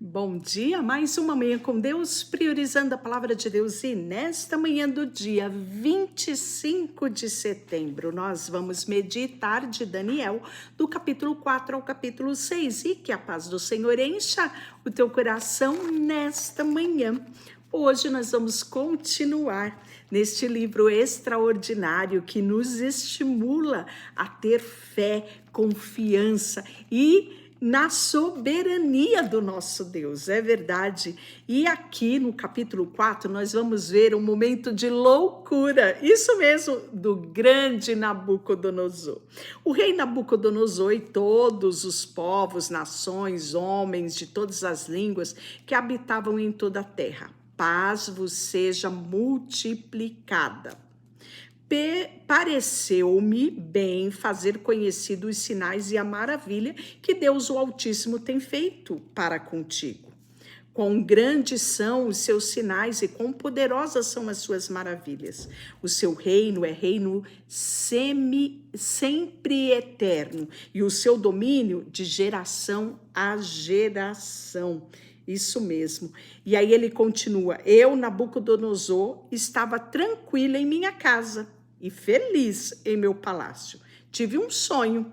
Bom dia, mais uma manhã com Deus, priorizando a palavra de Deus. E nesta manhã do dia 25 de setembro, nós vamos meditar de Daniel, do capítulo 4 ao capítulo 6. E que a paz do Senhor encha o teu coração nesta manhã. Hoje nós vamos continuar neste livro extraordinário que nos estimula a ter fé, confiança e na soberania do nosso Deus, é verdade. E aqui no capítulo 4 nós vamos ver um momento de loucura, isso mesmo, do grande Nabucodonosor. O rei Nabucodonosor e todos os povos, nações, homens de todas as línguas que habitavam em toda a terra, paz vos seja multiplicada. Pareceu-me bem fazer conhecido os sinais e a maravilha que Deus o Altíssimo tem feito para contigo. Quão grandes são os seus sinais e quão poderosas são as suas maravilhas. O seu reino é reino sempre eterno e o seu domínio de geração a geração. Isso mesmo. E aí ele continua: eu, Nabucodonosor, estava tranquila em minha casa e feliz em meu palácio. Tive um sonho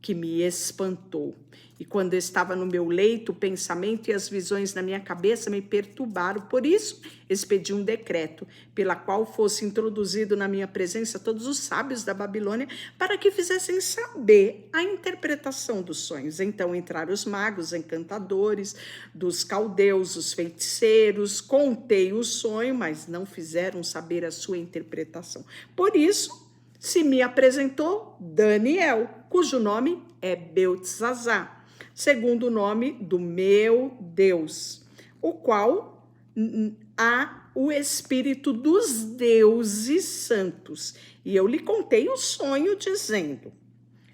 que me espantou. E quando eu estava no meu leito, o pensamento e as visões na minha cabeça me perturbaram. Por isso, expedi um decreto, pela qual fosse introduzido na minha presença todos os sábios da Babilônia, para que fizessem saber a interpretação dos sonhos. Então entraram os magos, encantadores, dos caldeus, os feiticeiros. Contei o sonho, mas não fizeram saber a sua interpretação. Por isso, se me apresentou Daniel, cujo nome é Beltesazar, segundo o nome do meu Deus, o qual há o espírito dos deuses santos. E eu lhe contei o sonho, dizendo: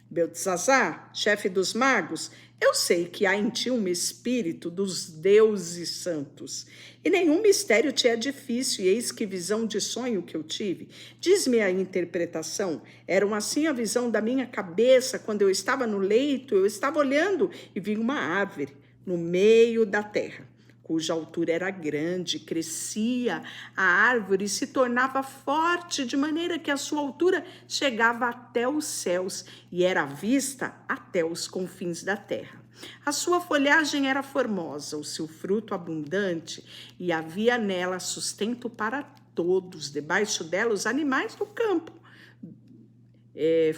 Beltesazar, chefe dos magos, eu sei que há em ti um espírito dos deuses santos, e nenhum mistério te é difícil, e eis que visão de sonho que eu tive. Diz-me a interpretação. Era assim a visão da minha cabeça, quando eu estava no leito, eu estava olhando e vi uma árvore no meio da terra, cuja altura era grande, crescia a árvore e se tornava forte, de maneira que a sua altura chegava até os céus e era vista até os confins da terra. A sua folhagem era formosa, o seu fruto abundante, e havia nela sustento para todos. Debaixo dela, os animais do campo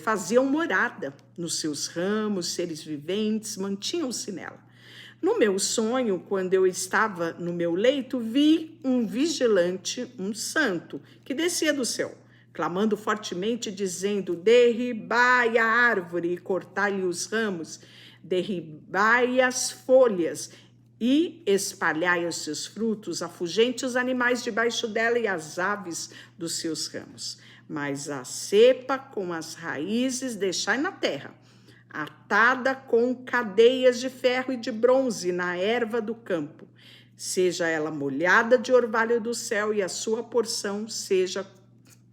faziam morada. Nos seus ramos, seres viventes mantinham-se nela. No meu sonho, quando eu estava no meu leito, vi um vigilante, um santo, que descia do céu, clamando fortemente, dizendo: derribai a árvore e cortai-lhe os ramos, derribai as folhas e espalhai os seus frutos, afugente os animais debaixo dela e as aves dos seus ramos. Mas a cepa com as raízes deixai na terra, atada com cadeias de ferro e de bronze na erva do campo. Seja ela molhada de orvalho do céu, e a sua porção seja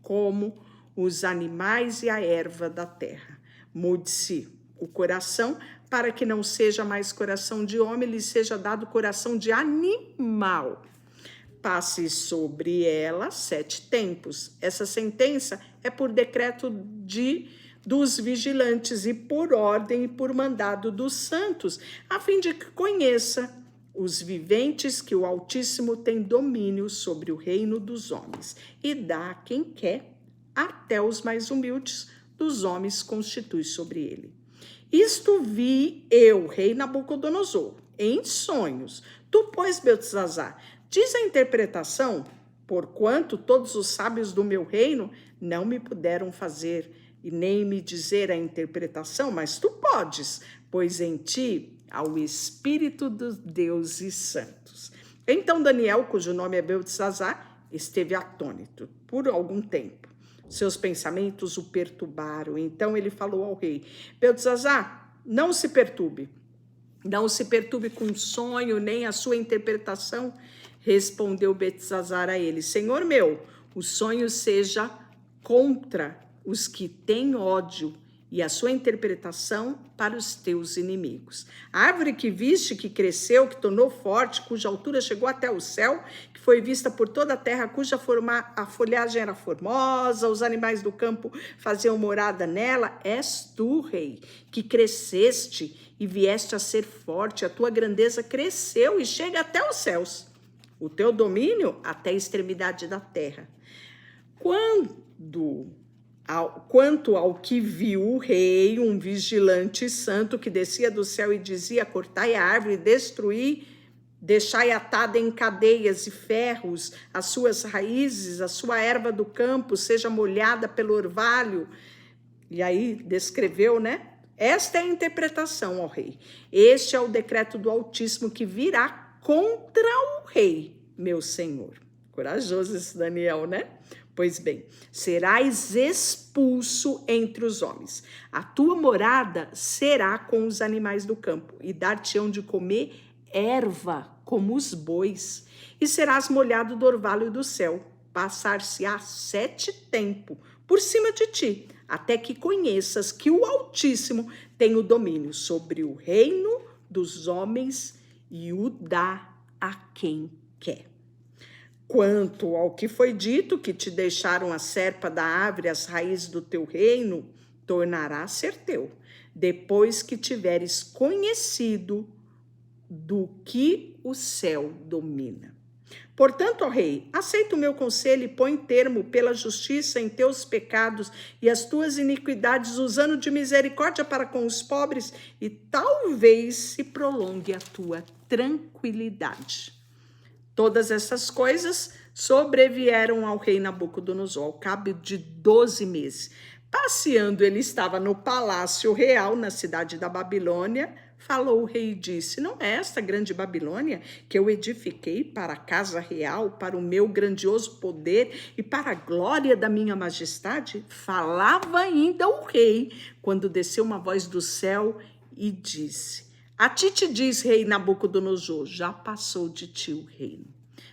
como os animais e a erva da terra. Mude-se o coração, para que não seja mais coração de homem, lhe seja dado coração de animal. Passe sobre ela 7 tempos. Essa sentença é por decreto dos vigilantes e por ordem e por mandado dos santos, a fim de que conheça os viventes que o Altíssimo tem domínio sobre o reino dos homens e dá a quem quer, até os mais humildes dos homens constitui sobre ele. Isto vi eu, rei Nabucodonosor, em sonhos. Tu, pois, Beltesazar, diz a interpretação, porquanto todos os sábios do meu reino não me puderam fazer e nem me dizer a interpretação, mas tu podes, pois em ti há o espírito dos deuses santos. Então Daniel, cujo nome é Beltesazar, esteve atônito por algum tempo. Seus pensamentos o perturbaram. Então ele falou ao rei: Beltesazar, não se perturbe. Não se perturbe com o sonho, nem a sua interpretação. Respondeu Beltesazar a ele: Senhor meu, o sonho seja contra os que têm ódio e a sua interpretação para os teus inimigos. A árvore que viste, que cresceu, que tornou forte, cuja altura chegou até o céu, que foi vista por toda a terra, cuja a folhagem era formosa, os animais do campo faziam morada nela, és tu, rei, que cresceste e vieste a ser forte, a tua grandeza cresceu e chega até os céus, o teu domínio até a extremidade da terra. Quanto ao que viu o rei, um vigilante santo que descia do céu e dizia: cortai a árvore, destruí, deixai atada em cadeias e ferros as suas raízes, a sua erva do campo seja molhada pelo orvalho. E aí descreveu, né? Esta é a interpretação, ó rei. Este é o decreto do Altíssimo que virá contra o rei, meu senhor. Corajoso esse Daniel, né? Pois bem, serás expulso entre os homens. A tua morada será com os animais do campo, e dar-te-ão de comer erva como os bois, e serás molhado do orvalho do céu. Passar-se-á 7 tempos por cima de ti, até que conheças que o Altíssimo tem o domínio sobre o reino dos homens e o dá a quem quer. Quanto ao que foi dito, que te deixaram a serpa da árvore, as raízes do teu reino, tornará a ser teu, depois que tiveres conhecido do que o céu domina. Portanto, ó rei, aceita o meu conselho e põe termo pela justiça em teus pecados e as tuas iniquidades, usando de misericórdia para com os pobres, e talvez se prolongue a tua tranquilidade. Todas essas coisas sobrevieram ao rei Nabucodonosor ao cabo de 12 meses. Passeando, ele estava no palácio real, na cidade da Babilônia. Falou o rei e disse: não é esta grande Babilônia que eu edifiquei para a casa real, para o meu grandioso poder e para a glória da minha majestade? Falava ainda o rei, quando desceu uma voz do céu e disse: a ti te diz, rei Nabucodonosor, já passou de ti o reino.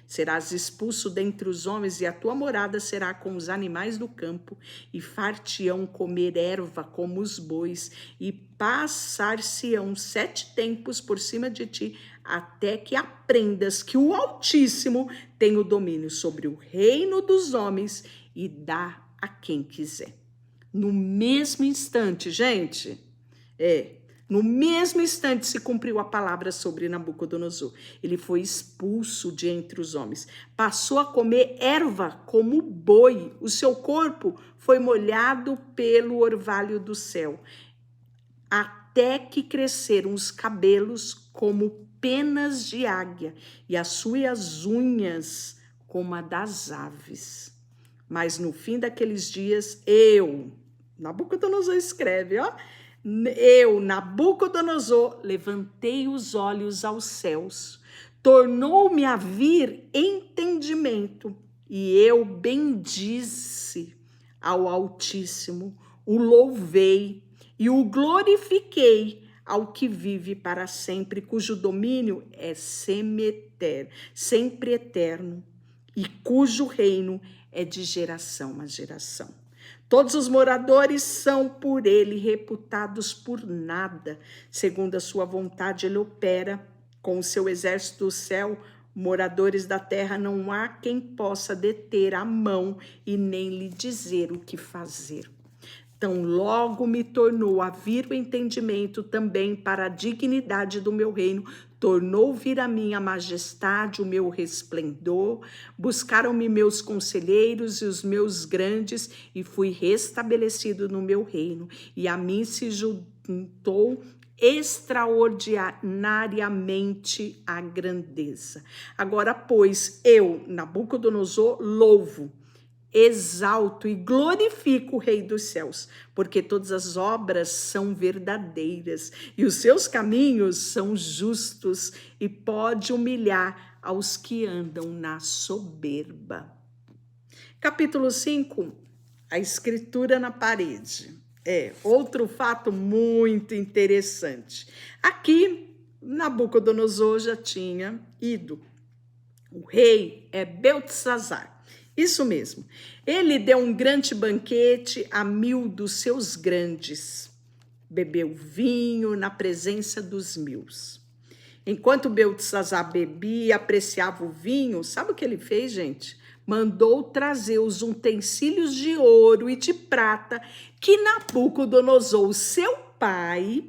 Serás expulso dentre os homens, e a tua morada será com os animais do campo, e far-te-ão comer erva como os bois, e passar-se-ão 7 tempos por cima de ti, até que aprendas que o Altíssimo tem o domínio sobre o reino dos homens e dá a quem quiser. No mesmo instante, gente, no mesmo instante se cumpriu a palavra sobre Nabucodonosor. Ele foi expulso de entre os homens. Passou a comer erva como boi. O seu corpo foi molhado pelo orvalho do céu, até que cresceram os cabelos como penas de águia e as suas unhas como a das aves. Mas no fim daqueles dias, Nabucodonosor escreve, eu, Nabucodonosor, levantei os olhos aos céus, tornou-me a vir entendimento, e eu bendize ao Altíssimo, o louvei e o glorifiquei ao que vive para sempre, cujo domínio é sempre eterno, e cujo reino é de geração a geração. Todos os moradores são por ele reputados por nada. Segundo a sua vontade, ele opera com o seu exército do céu. Moradores da terra, não há quem possa deter a mão e nem lhe dizer o que fazer. Então, logo me tornou a vir o entendimento também para a dignidade do meu reino, tornou vir a minha majestade, o meu resplendor, buscaram-me meus conselheiros e os meus grandes, e fui restabelecido no meu reino, e a mim se juntou extraordinariamente a grandeza. Agora, pois, eu, Nabucodonosor, louvo, exalto e glorifico o Rei dos céus, porque todas as obras são verdadeiras e os seus caminhos são justos, e pode humilhar aos que andam na soberba. Capítulo 5, a escritura na parede. Outro fato muito interessante. Aqui, Nabucodonosor já tinha ido. O rei é Beltesazar. Isso mesmo. Ele deu um grande banquete a 1000 dos seus grandes. Bebeu vinho na presença dos 1000. Enquanto Beltesazar bebia e apreciava o vinho, sabe o que ele fez, gente? Mandou trazer os utensílios de ouro e de prata que Nabucodonosor, seu pai,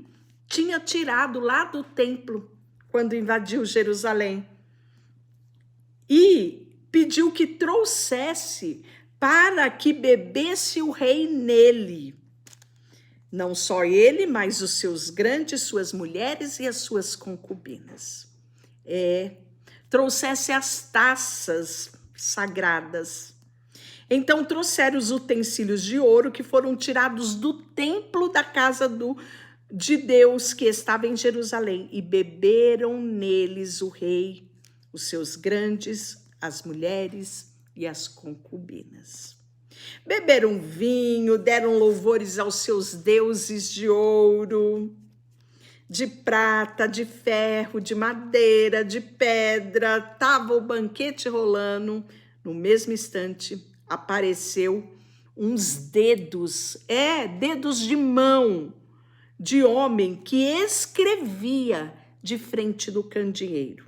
tinha tirado lá do templo quando invadiu Jerusalém. E pediu que trouxesse para que bebesse o rei nele. Não só ele, mas os seus grandes, suas mulheres e as suas concubinas. Trouxesse as taças sagradas. Então trouxeram os utensílios de ouro que foram tirados do templo da casa de Deus que estava em Jerusalém e beberam neles o rei, os seus grandes, as mulheres e as concubinas. Beberam vinho, deram louvores aos seus deuses de ouro, de prata, de ferro, de madeira, de pedra. Tava o banquete rolando. No mesmo instante, apareceu uns dedos, dedos de mão de homem que escrevia de frente do candeeiro,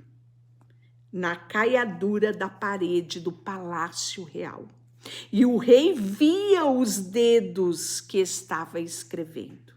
na caiadura da parede do palácio real. E o rei via os dedos que estava escrevendo.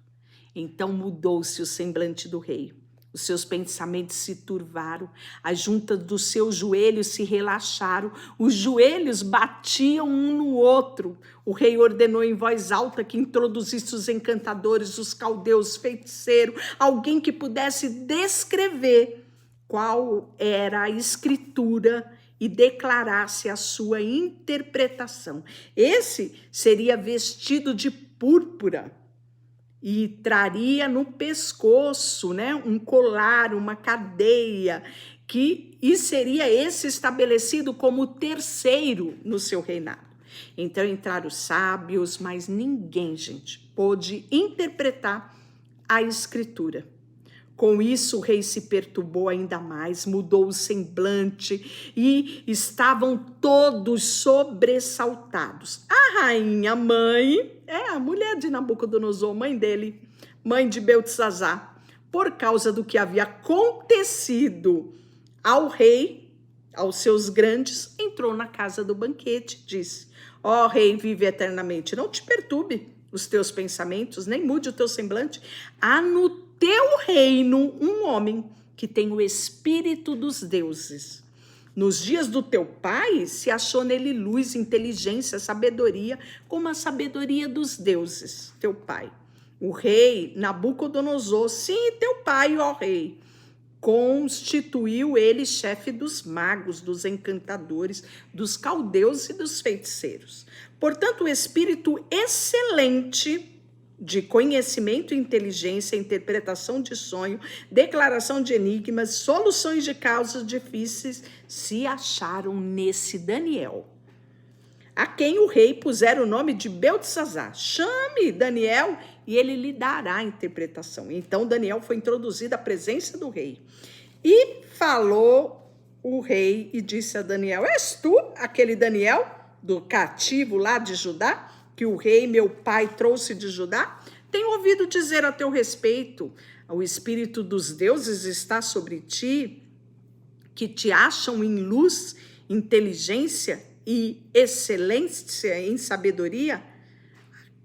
Então mudou-se o semblante do rei. Os seus pensamentos se turvaram, as juntas dos seus joelhos se relaxaram, os joelhos batiam um no outro. O rei ordenou em voz alta que introduzisse os encantadores, os caldeus, feiticeiros, alguém que pudesse descrever qual era a escritura e declarasse a sua interpretação. Esse seria vestido de púrpura e traria no pescoço, um colar, uma cadeia, e seria esse estabelecido como o terceiro no seu reinado. Então entraram os sábios, mas ninguém, gente, pôde interpretar a escritura. Com isso, o rei se perturbou ainda mais, mudou o semblante e estavam todos sobressaltados. A rainha mãe, a mulher de Nabucodonosor, mãe dele, mãe de Beltesazar, por causa do que havia acontecido ao rei, aos seus grandes, entrou na casa do banquete, disse: ó rei, vive eternamente, não te perturbe os teus pensamentos, nem mude o teu semblante. Há no teu reino um homem que tem o espírito dos deuses. Nos dias do teu pai se achou nele luz, inteligência, sabedoria, como a sabedoria dos deuses, teu pai. O rei Nabucodonosor, sim, teu pai, ó rei, constituiu ele chefe dos magos, dos encantadores, dos caldeus e dos feiticeiros. Portanto, o espírito excelente de conhecimento e inteligência, interpretação de sonho, declaração de enigmas, soluções de causas difíceis, se acharam nesse Daniel, a quem o rei pusera o nome de Beltesazar. Chame Daniel e ele lhe dará a interpretação. Então Daniel foi introduzido à presença do rei. E falou o rei e disse a Daniel: és tu aquele Daniel do cativo lá de Judá, que o rei, meu pai, trouxe de Judá? Tenho ouvido dizer a teu respeito, o espírito dos deuses está sobre ti, que te acham em luz, inteligência e excelência em sabedoria.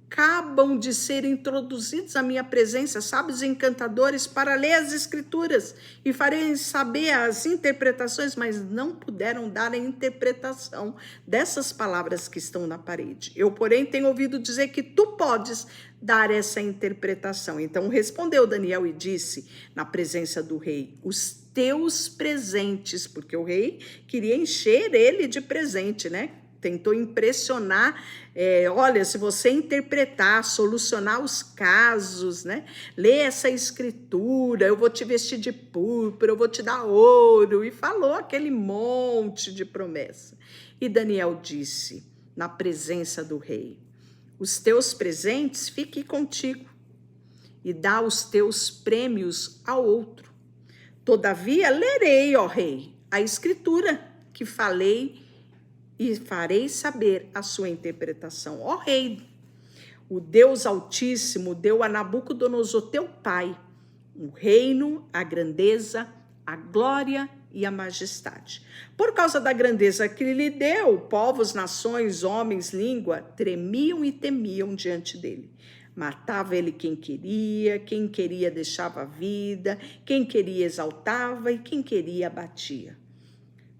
Acabam de ser introduzidos à minha presença sábios e encantadores para ler as escrituras e farem saber as interpretações, mas não puderam dar a interpretação dessas palavras que estão na parede. Eu, porém, tenho ouvido dizer que tu podes dar essa interpretação. Então respondeu Daniel e disse, na presença do rei: os teus presentes, porque o rei queria encher ele de presente, tentou impressionar, olha, se você interpretar, solucionar os casos, ler essa escritura, eu vou te vestir de púrpura, eu vou te dar ouro, e falou aquele monte de promessa. E Daniel disse, na presença do rei: os teus presentes fiquem contigo, e dá os teus prêmios ao outro. Todavia, lerei, ó rei, a escritura que falei e farei saber a sua interpretação. Ó rei, o Deus Altíssimo deu a Nabucodonosor, teu pai, o reino, a grandeza, a glória e a majestade. Por causa da grandeza que lhe deu, povos, nações, homens, língua, tremiam e temiam diante dele. Matava ele quem queria deixava a vida, quem queria exaltava e quem queria abatia.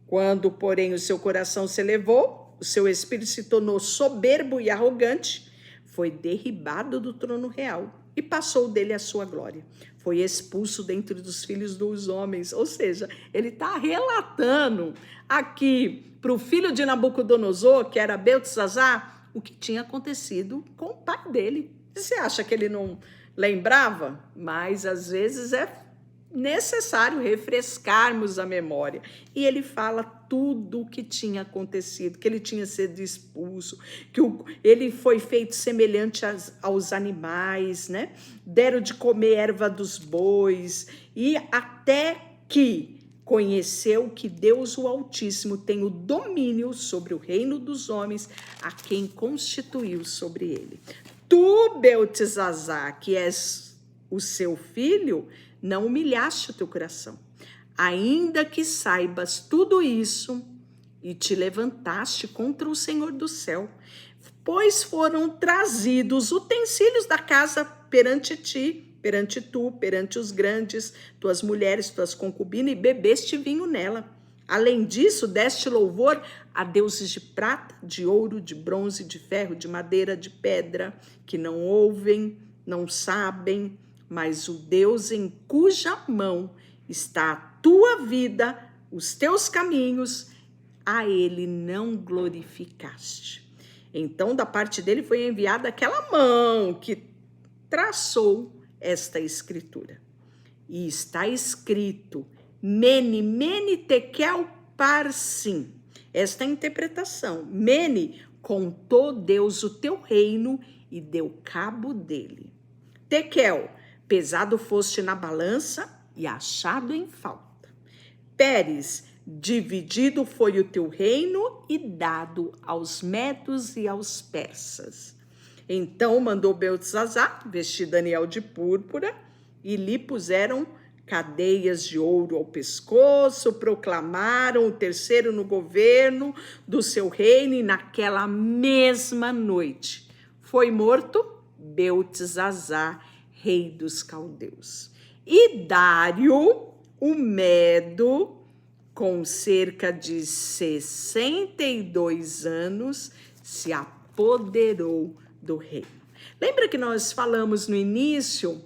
Quando, porém, o seu coração se elevou, o seu espírito se tornou soberbo e arrogante, foi derribado do trono real e passou dele a sua glória. Foi expulso dentre dos filhos dos homens. Ou seja, ele está relatando aqui para o filho de Nabucodonosor, que era Beltesazar, o que tinha acontecido com o pai dele. Você acha que ele não lembrava? Mas às vezes é necessário refrescarmos a memória. E ele fala tudo o que tinha acontecido, que ele tinha sido expulso, que ele foi feito semelhante aos animais, né? Deram de comer erva dos bois, e até que conheceu que Deus, o Altíssimo, tem o domínio sobre o reino dos homens, a quem constituiu sobre ele. Tu, Beltesazar, que és o seu filho, não humilhaste o teu coração, ainda que saibas tudo isso, e te levantaste contra o Senhor do céu, pois foram trazidos utensílios da casa perante os grandes, tuas mulheres, tuas concubinas, e bebeste vinho nela. Além disso, deste louvor a deuses de prata, de ouro, de bronze, de ferro, de madeira, de pedra, que não ouvem, não sabem, mas o Deus em cuja mão está a tua vida, os teus caminhos, a ele não glorificaste. Então, da parte dele foi enviada aquela mão que traçou esta escritura. E está escrito, Mene, Mene, Tekel, Parsim. Esta é a interpretação. Mene, contou Deus o teu reino e deu cabo dele. Tekel, pesado foste na balança e achado em falta. Pérez, dividido foi o teu reino e dado aos medos e aos persas. Então mandou Beltesazar vestir Daniel de púrpura e lhe puseram cadeias de ouro ao pescoço, proclamaram o terceiro no governo do seu reino, e naquela mesma noite foi morto Beltesazar, rei dos caldeus. E Dário, o Medo, com cerca de 62 anos, se apoderou do reino. Lembra que nós falamos no início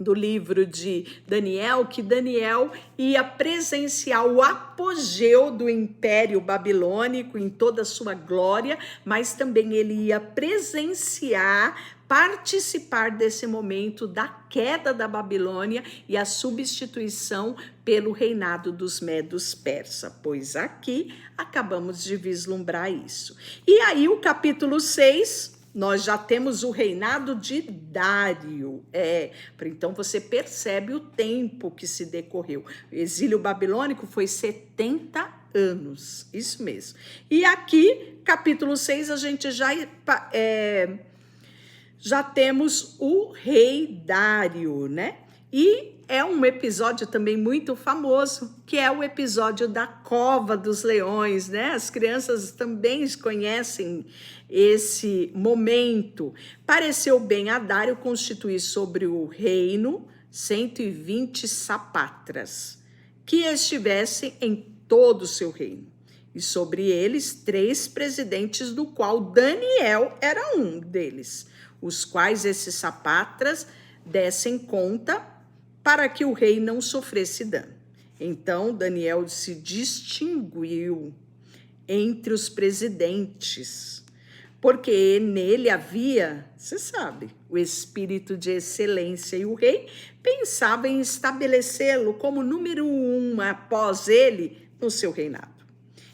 do livro de Daniel, que Daniel ia presenciar o apogeu do Império Babilônico em toda a sua glória, mas também ele ia participar desse momento da queda da Babilônia e a substituição pelo reinado dos medos persa, pois aqui acabamos de vislumbrar isso. E aí o capítulo 6, nós já temos o reinado de Dário. Então você percebe o tempo que se decorreu. O exílio babilônico foi 70 anos, isso mesmo. E aqui, capítulo 6, a gente já temos o rei Dário, né? E é um episódio também muito famoso, que é o episódio da Cova dos Leões, né? As crianças também conhecem esse momento. Pareceu bem a Dário constituir sobre o reino 120 sapatras, que estivessem em todo o seu reino, e sobre eles 3 presidentes, do qual Daniel era um deles, os quais esses sapatras dessem conta para que o rei não sofresse dano. Então Daniel se distinguiu entre os presidentes, porque nele havia, você sabe, o espírito de excelência, e o rei pensava em estabelecê-lo como número 1 após ele no seu reinado.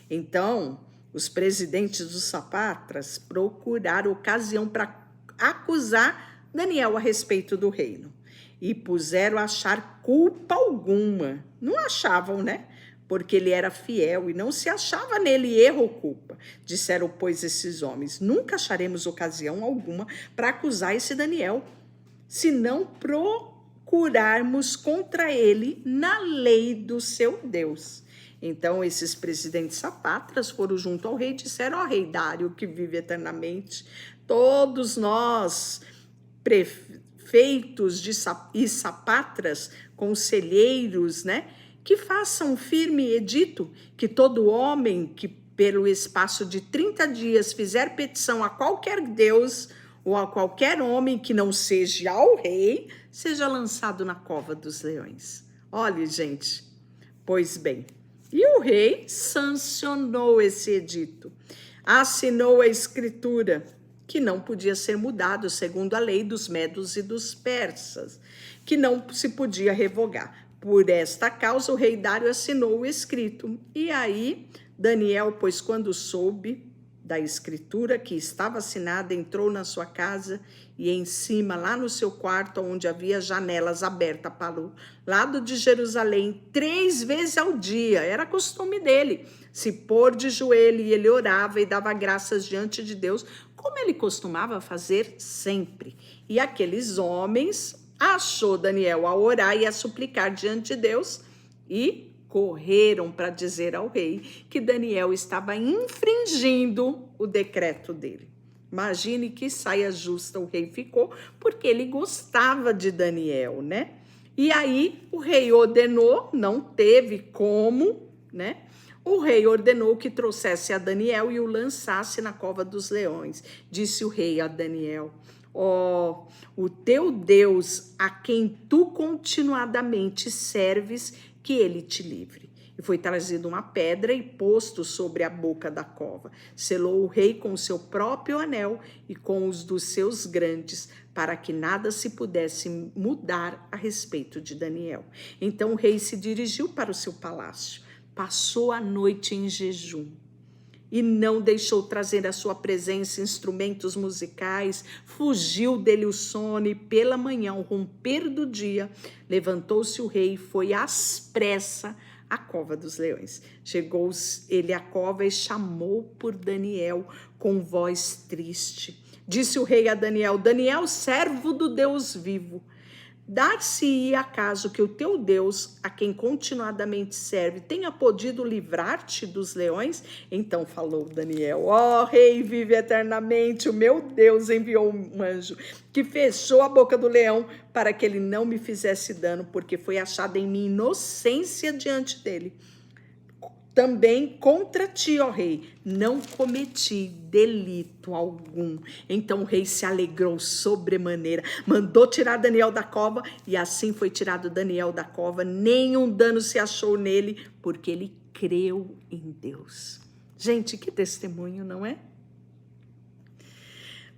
Então, os presidentes dos sapatras procuraram ocasião para acusar Daniel a respeito do reino, e puseram a achar culpa alguma. Não achavam, né? porque ele era fiel e não se achava nele erro ou culpa. Disseram, pois, esses homens: nunca acharemos ocasião alguma para acusar esse Daniel, se não procurarmos contra ele na lei do seu Deus. Então, esses presidentes sapatras foram junto ao rei e disseram: ó rei Dário, que vive eternamente, todos nós, prefeitos e sapatras, conselheiros, né, que façam um firme edito que todo homem que pelo espaço de 30 dias fizer petição a qualquer deus ou a qualquer homem que não seja ao rei, seja lançado na cova dos leões. Olha, gente, pois bem, e o rei sancionou esse edito, assinou a escritura, que não podia ser mudado segundo a lei dos medos e dos persas, que não se podia revogar. Por esta causa, o rei Dário assinou o escrito. E aí, Daniel, pois quando soube da escritura que estava assinada, entrou na sua casa e em cima, lá no seu quarto, onde havia janelas abertas para o lado de Jerusalém, 3 vezes ao dia, era costume dele, se pôr de joelho, e ele orava e dava graças diante de Deus, como ele costumava fazer sempre. E aqueles homens achou Daniel a orar e a suplicar diante de Deus e correram para dizer ao rei que Daniel estava infringindo o decreto dele. Imagine que saia justa o rei ficou, porque ele gostava de Daniel, né? E aí o rei ordenou, não teve como, né? O rei ordenou que trouxesse a Daniel e o lançasse na cova dos leões. Disse o rei a Daniel: ó, o teu Deus, a quem tu continuadamente serves, que ele te livre. E foi trazido uma pedra e posto sobre a boca da cova. Selou o rei com o seu próprio anel e com os dos seus grandes, para que nada se pudesse mudar a respeito de Daniel. Então o rei se dirigiu para o seu palácio, passou a noite em jejum e não deixou trazer à sua presença instrumentos musicais, fugiu dele o sono e pela manhã, ao romper do dia, levantou-se o rei e foi às pressas à cova dos leões. Chegou ele à cova e chamou por Daniel com voz triste. Disse o rei a Daniel: Daniel, servo do Deus vivo, dar-se-ia acaso que o teu Deus, a quem continuadamente serve, tenha podido livrar-te dos leões? Então falou Daniel: ó rei, vive eternamente, o meu Deus enviou um anjo que fechou a boca do leão para que ele não me fizesse dano, porque foi achada em mim inocência diante dele. Também contra ti, ó rei, não cometi delito algum. Então o rei se alegrou sobremaneira, mandou tirar Daniel da cova, e assim foi tirado Daniel da cova. Nenhum dano se achou nele, porque ele creu em Deus. Gente, que testemunho, não é?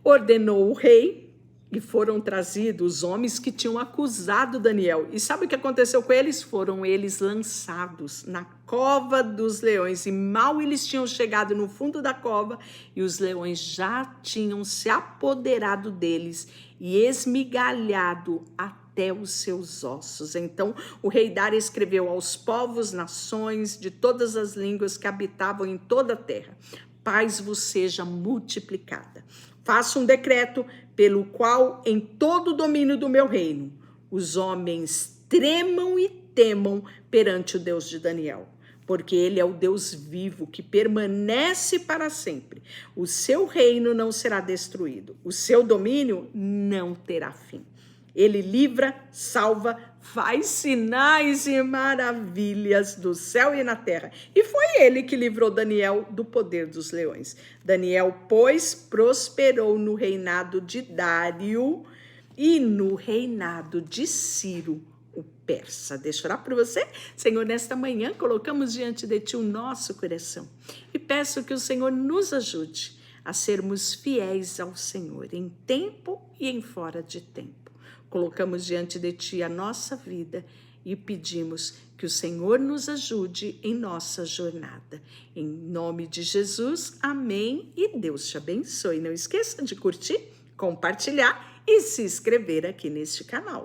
Ordenou o rei, e foram trazidos os homens que tinham acusado Daniel. E sabe o que aconteceu com eles? Foram eles lançados na cova dos leões. E mal eles tinham chegado no fundo da cova, e os leões já tinham se apoderado deles e esmigalhado até os seus ossos. Então o rei Dário escreveu aos povos, nações, de todas as línguas que habitavam em toda a terra: paz vos seja multiplicada. Faço um decreto pelo qual, em todo o domínio do meu reino, os homens tremam e temam perante o Deus de Daniel, porque ele é o Deus vivo que permanece para sempre. O seu reino não será destruído, o seu domínio não terá fim. Ele livra, salva, faz sinais e maravilhas do céu e na terra. E foi ele que livrou Daniel do poder dos leões. Daniel, pois, prosperou no reinado de Dário e no reinado de Ciro, o persa. Deixa eu orar por você. Senhor, nesta manhã colocamos diante de ti o nosso coração e peço que o Senhor nos ajude a sermos fiéis ao Senhor em tempo e em fora de tempo. Colocamos diante de ti a nossa vida e pedimos que o Senhor nos ajude em nossa jornada. Em nome de Jesus, amém, e Deus te abençoe. Não esqueça de curtir, compartilhar e se inscrever aqui neste canal.